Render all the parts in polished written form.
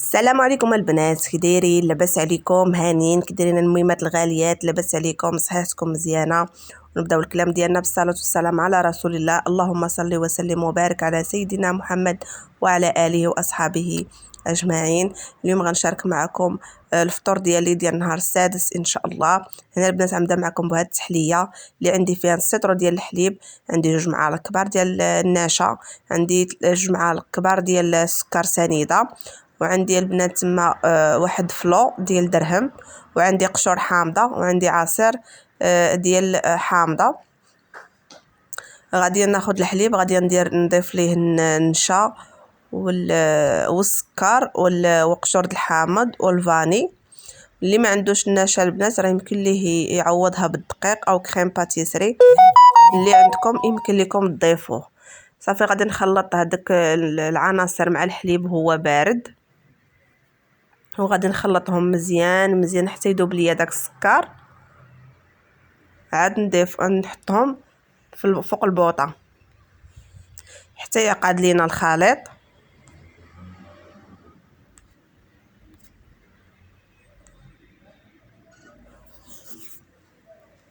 السلام عليكم البنات، كي دايرين؟ لاباس عليكم؟ هانيين؟ كي دايرين الميمات الغاليات؟ لاباس عليكم؟ صحتكم مزيانه؟ ونبداو الكلام ديالنا بالصلاه والسلام على رسول الله. اللهم صل وسلم وبارك على سيدنا محمد وعلى اله واصحابه اجمعين. اليوم غنشارك معكم الفطور ديالي ديال النهار السادس ان شاء الله. هنا البنات غنبدا معكم بهذه التحليه اللي عندي فيها نص لتر ديال الحليب، عندي 2 معالق كبار ديال النشا، عندي 2 معالق كبار ديال السكر سنيده، وعندي البنات تما واحد فلو ديال درهم، وعندي قشور حامضه، وعندي عصير ديال حامضه. غادي ناخذ الحليب، غادي نضيف ليه النشا والسكر وقشور الحامض والفاني. اللي ما عندوش النشا البنات راه يمكن ليه يعوضها بالدقيق او كريم باتيسري، اللي عندكم يمكن لكم تضيفوه. صافي غادي نخلط هذاك العناصر مع الحليب وهو بارد، وغادي نخلطهم مزيان مزيان حتى يذوب ليا داك السكر. عاد نحطهم فوق البوطه حتى يعقد لينا الخليط.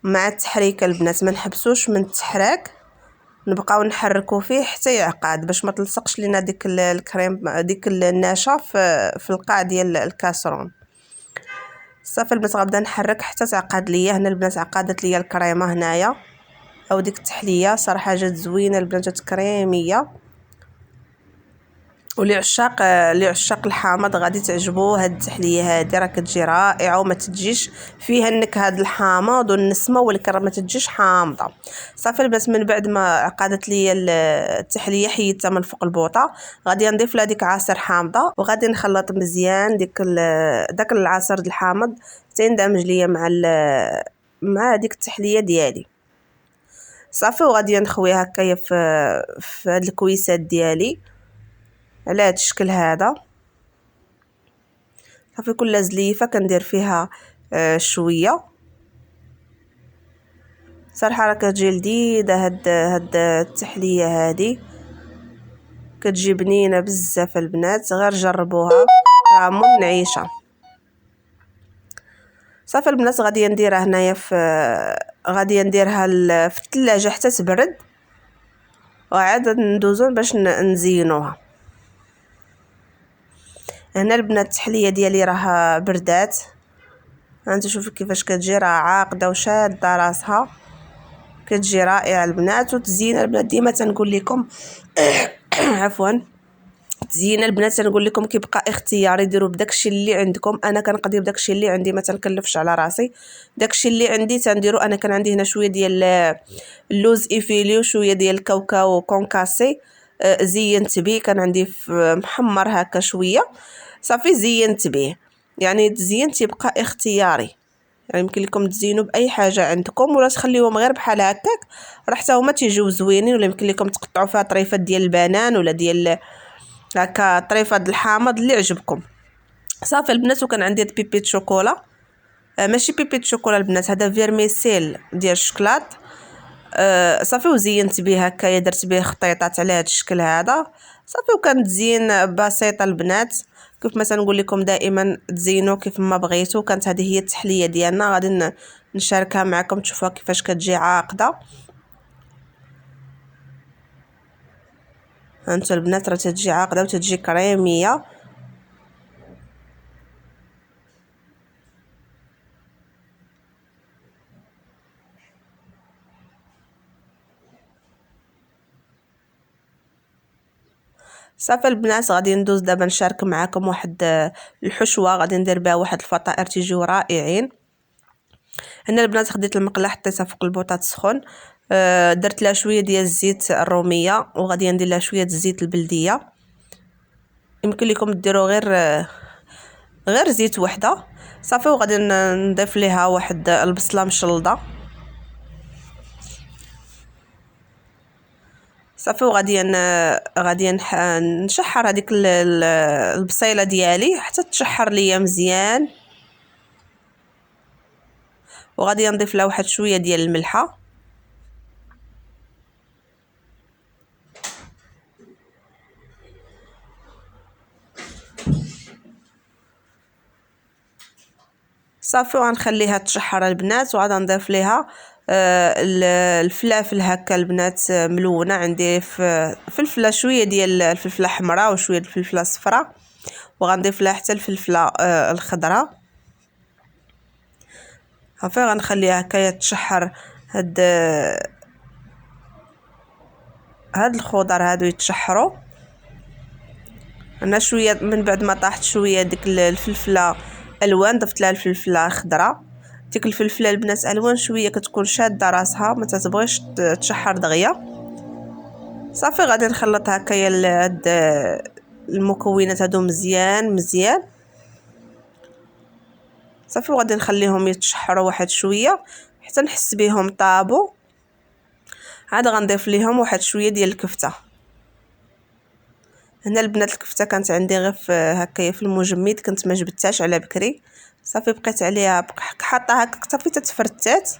مع التحريك البنات ما نحبسوش من التحراك، نبقاو نحركو فيه حتى يعقد باش ما تلصقش لينا ديك الكريم ديك النشا في القاع ديال الكاسرون. صافي البنات غنبدا نحرك حتى تعقد ليا. هنا البنات عقدت ليا الكريمه هنايا، او ديك التحليه صراحه جات زوينه البنات، جات كريميه. ولعشاق الحامض غادي تعجبو هاد التحليه هادي، راه كتجي رائعه وما تجيش فيها النكهه د الحامض والنسمه والكره، ما تجيش حامضه. صافي البنات من بعد ما عقدت ليا التحليه حيدتها من فوق البوطه، غادي نضيف لها ديك عصير حامضه، وغادي نخلط مزيان داك العصير د الحامض حتى يندمج ليا مع ديك التحليه ديالي. صافي وغادي نخويها هكايا في هاد الكويسات ديالي على هاد الشكل هذا. صافي كل زليفه كندير فيها شويه. صراحه راه كتجي لذيذه هاد التحليه هادي، كتجي بنينه بزاف البنات، غير جربوها راه منعيشه. صافي البنات غادي نديرها هنايا غادي نديرها في الثلاجه حتى تبرد، وعاد ندوزو باش نزينوها. هنا البنات التحليه ديالي راه بردات، هانتو شوفوا كيفاش كتجي، راه عاقده وشاده راسها، كتجي رائعه البنات. وتزيين البنات ديما تنقول لكم عفوا، تزيين البنات تنقول لكم كيبقى اختياري، ديروا بداكشي اللي عندكم. انا كنقضي بداكشي اللي عندي، ما تنكلفش على راسي. داكشي اللي عندي تنديرو. انا كان عندي هنا شويه ديال اللوز ايفيلي وشويه ديال الكاوكاو كونكاسي، زينت به، كان عندي محمر هكا شويه. صافي زينت به، يعني التزيين تيبقى اختياري، يعني يمكن لكم تزينوا باي حاجه عندكم، ولا تخليوهم غير بحال هكاك راه حتى هما تيجيو زوينين. ولا يمكن لكم تقطعوا فيها طريفات ديال البنان ولا ديال هكا طريفه د الحامض اللي عجبكم. صافي البنات وكان عندي بيبيت شوكولا، ماشي بيبيت شوكولا البنات، هذا فيرميسيل ديال الشكلاط. صافي وزينت به هكايا، درت به خطيطات على هذا الشكل هذا. صافي وكان تزيين بسيطه البنات، كيف ما تنقول لكم دائما تزينوا كيف ما بغيتوا. كانت هذه هي التحليه ديالنا، غادي نشاركها معكم تشوفوها كيفاش كتجي عاقده. هانتو البنات راه تتجي عاقده وتتجي كريميه. صافي البنات غادي ندوز دابا نشارك معكم واحد الحشوه غادي ندير بها واحد الفطائر تيجيو رائعين. هنا البنات خديت المقله حطيتها فوق البوطه تسخن، درت لها شويه ديال الزيت الروميه، وغادي ندير لها شويه الزيت البلديه. يمكن لكم ديروا غير زيت وحده. صافي وغادي نضيف ليها واحد البصله مشلضه. صافي وغادي نشحر هذيك البصيله ديالي حتى تشحر ليا مزيان، وغادي نضيف لها واحد شويه ديال الملحه. صافي وغنخليها تشحر البنات، وغادي نضيف ليها الفلافل هكا البنات ملونه. عندي فلفله شويه ديال الفلفله حمراء وشويه الفلفله صفراء، وغنضيف لها حتى الفلفله الخضراء. صافي غنخليها هكايا تشحر هاد الخضر هادو يتشحروا. انا شويه من بعد ما طاحت شويه ديك الفلفله الوان ضفت لها الفلفله خضراء. ديك الفلفله البنات الوان شويه كتكون شاده راسها، ما تتبغيش تشحر دغيا. صافي غادي نخلط هكايا هاد المكونات هادو مزيان مزيان. صافي وغادي نخليهم يتشحروا واحد شويه حتى نحس بهم طابوا. عاد غنضيف ليهم واحد شويه ديال الكفته. هنا البنات الكفته كانت عندي غير هكايا في المجمد، كنت ما جبدتهاش على بكري. صافي بقيت عليها حاطه هكا صافي تتفرتات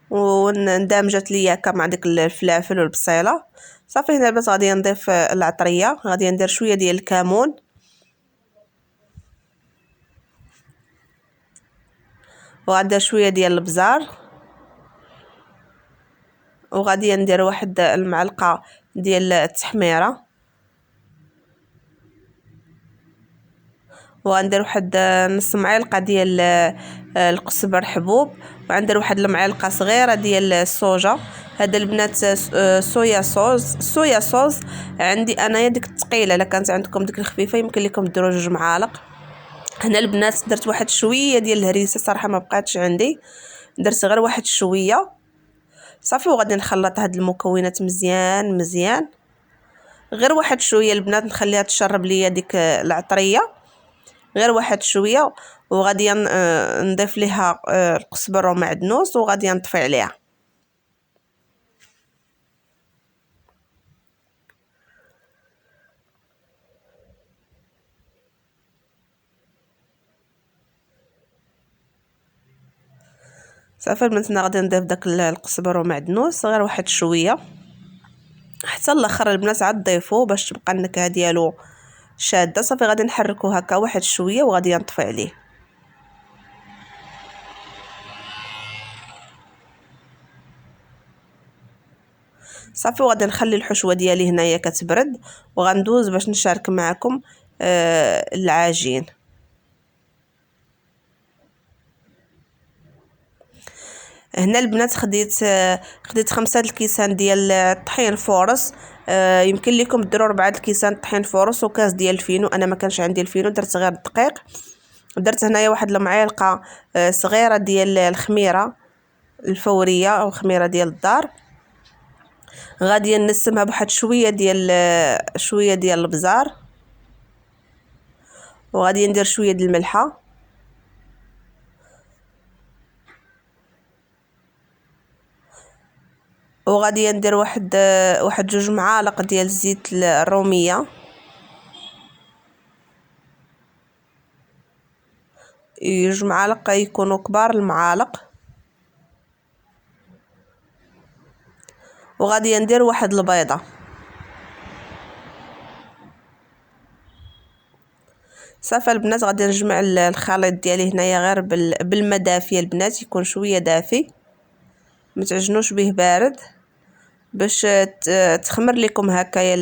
واندمجت ليا هكا مع ديك الفلافل والبصيله. صافي هنا البنات غادي نضيف العطريه، غادي ندير شويه ديال الكمون، وغادي شويه ديال البزار، وغادي ندير واحد المعلقه ديال التحميره، وغندير واحد نص معلقه ديال القزبر حبوب، وغندير واحد المعلقه صغيره ديال الصوجا. هذا البنات صويا صوص عندي انايا ديك الثقيله، الا كانت عندكم ديك الخفيفه يمكن لكم ديروا 2 معالق. هنا البنات درت واحد شويه ديال الهريسه، صراحه ما بقاتش عندي، درت غير واحد شويه. صافي وغادي نخلط هاد المكونات مزيان مزيان، غير واحد شويه البنات نخليها تشرب ليا ديك العطريه، غير واحد شويه. وغادي نضيف ليها القزبر ومعدنوس، وغادي نطفي عليها. صافي البنات غادي نضيف داك القزبر ومعدنوس غير واحد شويه حتى الاخر البنات عاد ضيفوه باش تبقى النكهه ديالو شاده. صافي غادي نحركو هكا واحد شويه وغادي نطفي عليه. صافي وغادي نخلي الحشوه ديالي هنايا كتبرد، وغندوز باش نشارك معكم العجين. هنا البنات خديت 5 الكيسان ديال الطحين فورس. يمكن لكم ديروا 4 الكيسان طحين فورس وكاس ديال الفينو. انا ما كانش عندي الفينو، درت غير الدقيق. درت هنايا واحد المعلقه صغيره ديال الخميره الفوريه او خميره ديال الدار. غادي نسمها بواحد شويه ديال البزار، وغادي ندير شويه ديال الملحه، وغادي ندير واحد 2 معالق ديال الزيت الروميه، 2 معالق يكونوا كبار المعالق. وغادي ندير واحد البيضه. صافي البنات غادي نجمع الخليط ديالي هنايا غير بالماء دافيه البنات، يكون شويه دافي ما تعجنوش به بارد باش تخمر لكم هكايا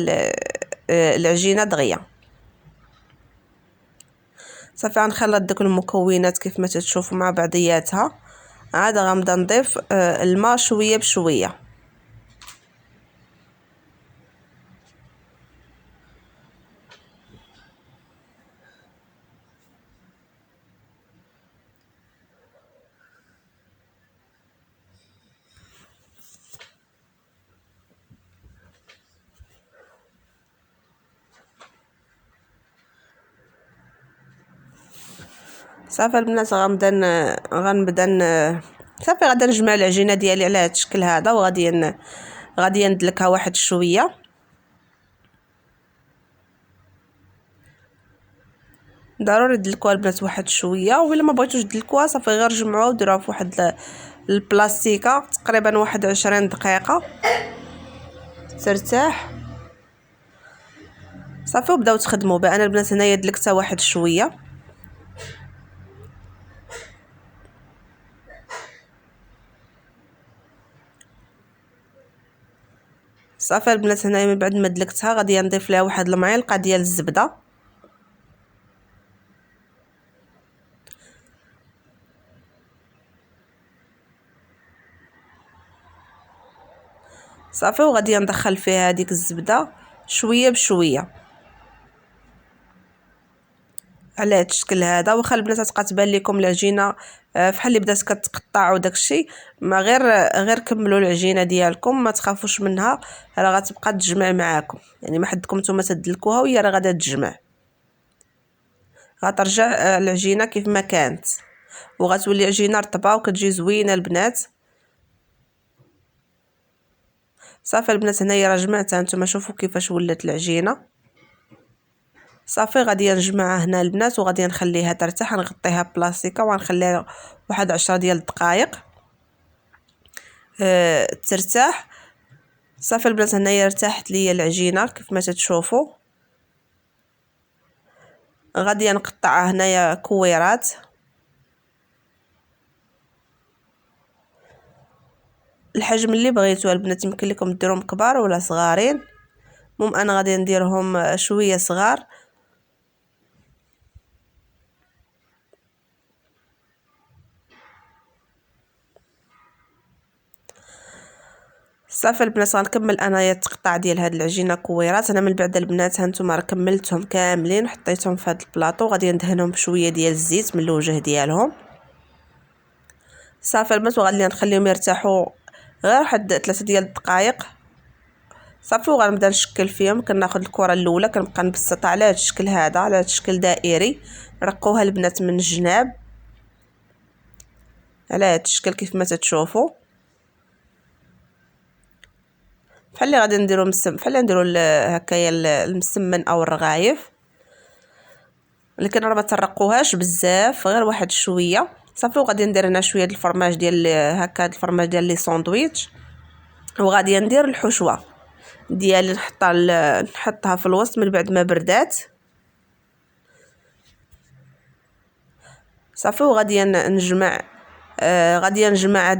العجينه دغيا. صافي غنخلط داك المكونات كيف ما تشوفوا مع بعضياتها. عاد غنبدا نضيف الماء شويه بشويه. صافي البنات غنبدا صافي غادي نجمع العجينه ديالي على هذا الشكل هذا، غادي ندلكها واحد شويه. ضروري تدلكوها البنات واحد شويه، ولا ما بغيتوش تدلكوها صافي غير جمعوها وديروها في واحد البلاستيكه تقريبا واحد 20 دقيقه ترتاح. صافي وبداو تخدموا بها. انا البنات هنايا دلكتها واحد شويه. صافي البنات هنايا من بعد ما دلكتها غادي نضيف لها واحد المعلقه ديال الزبده. صافي وغادي ندخل فيها هذيك الزبده شويه بشويه على هذا الشكل هذا. واخا البنات تبقى تبان لكم العجينه فحال اللي بدات كتقطع وداكشي، ما غير كملوا العجينه ديالكم، ما تخافوش منها، راه غتبقى تجمع معاكم، يعني ما حدكم نتوما تدلكوها وهي راه غادا تجمع، غترجع العجينه كيف ما كانت وغتولي عجينه رطبه وكتجي زوينه البنات. صافي البنات هنايا راه جمعتها، نتوما شوفوا كيفاش ولات العجينه. صافي غادي نجمعها هنا البنات وغادي نخليها ترتاح، نغطيها بلاستيكه وغنخليها واحد 10 ديال الدقائق ترتاح. صافي البنات هنايا ارتاحت ليا العجينه كيف ما تتشوفوا. غادي نقطعها هنايا كويرات، الحجم اللي بغيتو البنات، يمكن لكم ديروهم كبار ولا صغارين. انا غادي نديرهم شويه صغار. صافي البنات غنكمل انايا التقطاع ديال هاد العجينه كويرات. انا من بعد البنات هانتوما راه كملتهم كاملين وحطيتهم في هاد البلاطو، غادي ندهنهم بشويه ديال الزيت من الوجه ديالهم. صافي البنات وغادي نخليهم يرتاحوا غير واحد 3 ديال الدقائق. صافي وغنبدا نشكل فيهم. كناخذ الكره الاولى كنبقى نبسطها على هاد الشكل هذا، على هاد الشكل دائري، رقوها البنات من الجناب على هاد الشكل كيف ما تتشوفوا، بحال اللي غادي نديرو بحال اللي نديرو هكايا المسمن او الرغايف، لكن راه ما ترقوهاش بزاف، غير واحد شويه. صافي وغادي ندير هنا شويه د الفرماج ديال هكا، د الفرماج ديال لي ساندويتش، وغادي ندير الحشوه ديالي نحطها في الوسط من بعد ما بردات. صافي وغادي نجمع غادي نجمع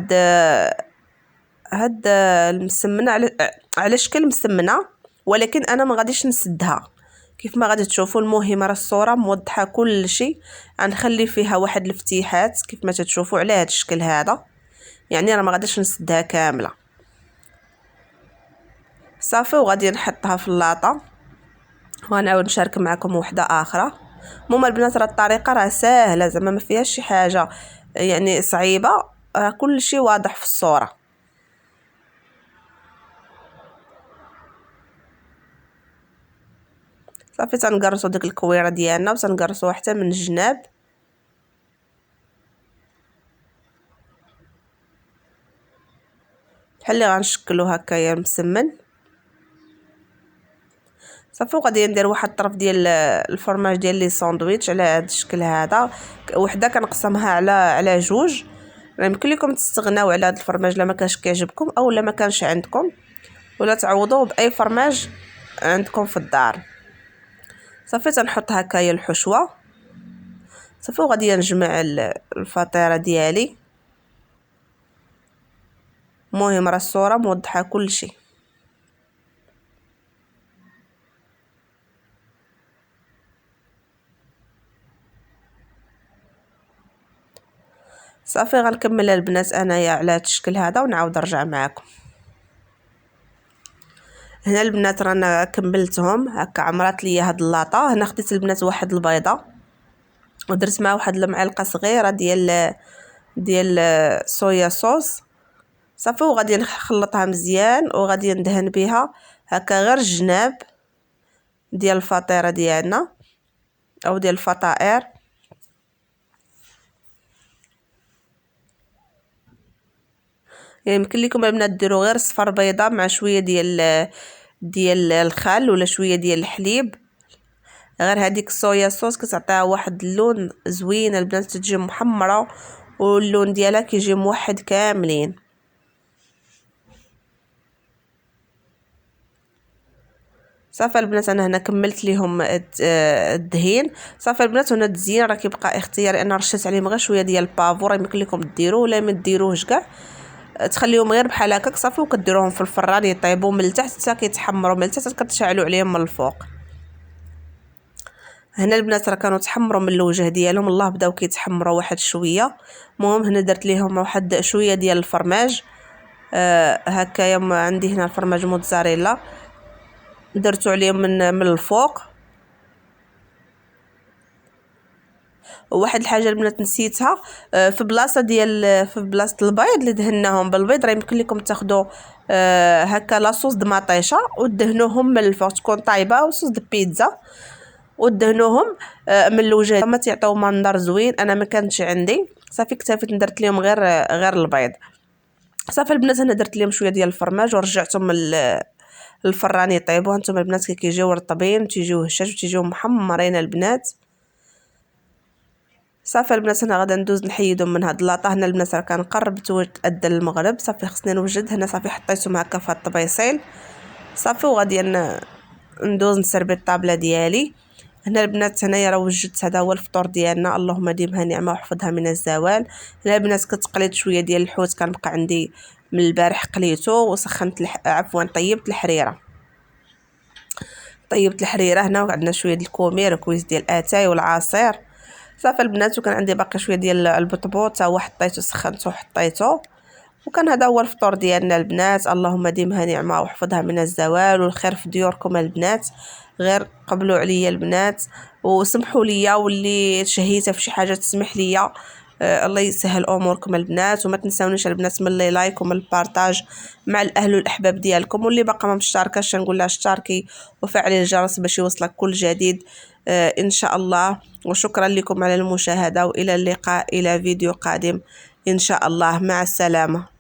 هاد المسمنه على شكل مسمنه، ولكن انا ما غاديش نسدها كيف ما غادي تشوفوا. المهم راه الصوره موضحه كل شيء، غنخلي فيها واحد الفتيحات كيف ما تشوفوا على هاد الشكل هذا، يعني راه ما غاديش نسدها كامله. صافي وغادي نحطها في اللاطه وغنعاود نشارك معكم وحده اخرى. المهم البنات راه الطريقه راه ساهله، زعما ما فيهاش شي حاجه يعني صعيبه، راه كل شيء واضح في الصوره. صافي تنقرصوا ديك الكويره ديالنا وتنقرصوها حتى من الجناب. بحال اللي غنشكلو هكايا مسمن. صافي وغادي ندير واحد الطرف ديال الفرماج ديال لي ساندويتش على هذا الشكل هذا، وحده كنقسمها على جوج. يمكن لكم تستغناو على هذا الفرماج لا ما كانش كيعجبكم او لا ما كانش عندكم، ولا تعوضوه باي فرماج عندكم في الدار. صافي تنحط هكايا الحشوه. صافي وغادي نجمع الفطيره ديالي. المهم راه الصوره موضحه كل شيء. صافي غنكمل البنات انايا على هذا الشكل هذا ونعاود نرجع معكم. هنا البنات رانا كملتهم هكا، عمرات ليا هاد اللاطه. هنا خديت البنات واحد البيضه ودرت معها واحد المعلقه صغيره ديال صويا صوص. صافي وغادي نخلطها مزيان وغادي ندهن بها هكا غير الجناب ديال الفطيره ديالنا او ديال الفطائر. يعني يمكن لكم البنات ديروا غير صفر بيضه مع شويه ديال الخل ولا شويه ديال الحليب، غير هذيك الصويا صوص كتعطيها واحد اللون زوين البنات، تجي محمره واللون ديالها كيجي موحد كاملين. صافي البنات انا هنا كملت ليهم الدهين. صافي البنات هنا التزيين راه كيبقى اختياري، انا رشيت عليهم غير شويه ديال البافور، يمكن لكم ديروه ولا ما ديروهش كاع، تخليهم غير بحال هكاك صافي، وكديروهم في الفران يطيبوا من التحت حتى كيتحمروا من التحت، كتشعلوا عليهم من الفوق. هنا البنات راه كانوا تحمروا من الوجه ديالهم، الله بداو كيتحمروا واحد شويه. المهم هنا درت ليهم واحد شويه ديال الفرماج، هكايا عندي هنا الفرماج موتزاريلا درتو عليهم من الفوق. وواحد الحاجه البنات نسيتها، في بلاصه البيض اللي دهناهم بالبيض، راه يمكن لكم تاخذوا هكا لاصوص د مطيشه ودهنوهم من الفوق، تكون طايبه وصوص د بيتزا ودهنوهم من الوجه، ما تعطيو منظر زوين. انا ما كانتش عندي صافي اكتفيت درت لهم غير البيض. صافي البنات انا درت لهم شويه ديال الفرماج ورجعتهم الفران يطيبوا. هانتوما البنات كي كيجيو رطبين تيجيو هشاش وتيجيو محمرين البنات. صافي البنات انا غادا ندوز نحيدهم من هاد لاطه. هنا البنات راه كنقرب تأذن المغرب، صافي خصني نوجد. هنا صافي حطيتهم هكا في الطبيصيل صافي، وغادي ندوز نسربي الطابله ديالي. هنا البنات هنايا راه وجدت، هذا هو الفطور ديالنا، اللهم ديمها نعمه وحفظها من الزوال. هنا البنات كتقليت شويه ديال الحوت كان بقى عندي من البارح، قليته وسخنت عفوا طيبت الحريره. هنا وعندنا شويه ديال الكومير وكويس ديال الاتاي والعصير. صافي البنات وكان عندي باقي شويه ديال البطبوط تا هو حطيته سخنته وحطيته. وكان هذا هو الفطور ديالنا البنات، اللهم ديمها نعمه وحفظها من الزوال والخير في ديوركم البنات. غير قبلوا عليا البنات وسمحوا لي، واللي شهيته في شي حاجه تسمح لي. الله يسهل اموركم البنات. وما تنساونيش البنات من لي لايك ومن البارطاج مع الاهل والاحباب ديالكم، واللي باقا ما مشتركاش نقول لها اشتركي وفعلي الجرس باش يوصلك كل جديد ان شاء الله. وشكرا لكم على المشاهده، والى اللقاء الى فيديو قادم ان شاء الله. مع السلامه.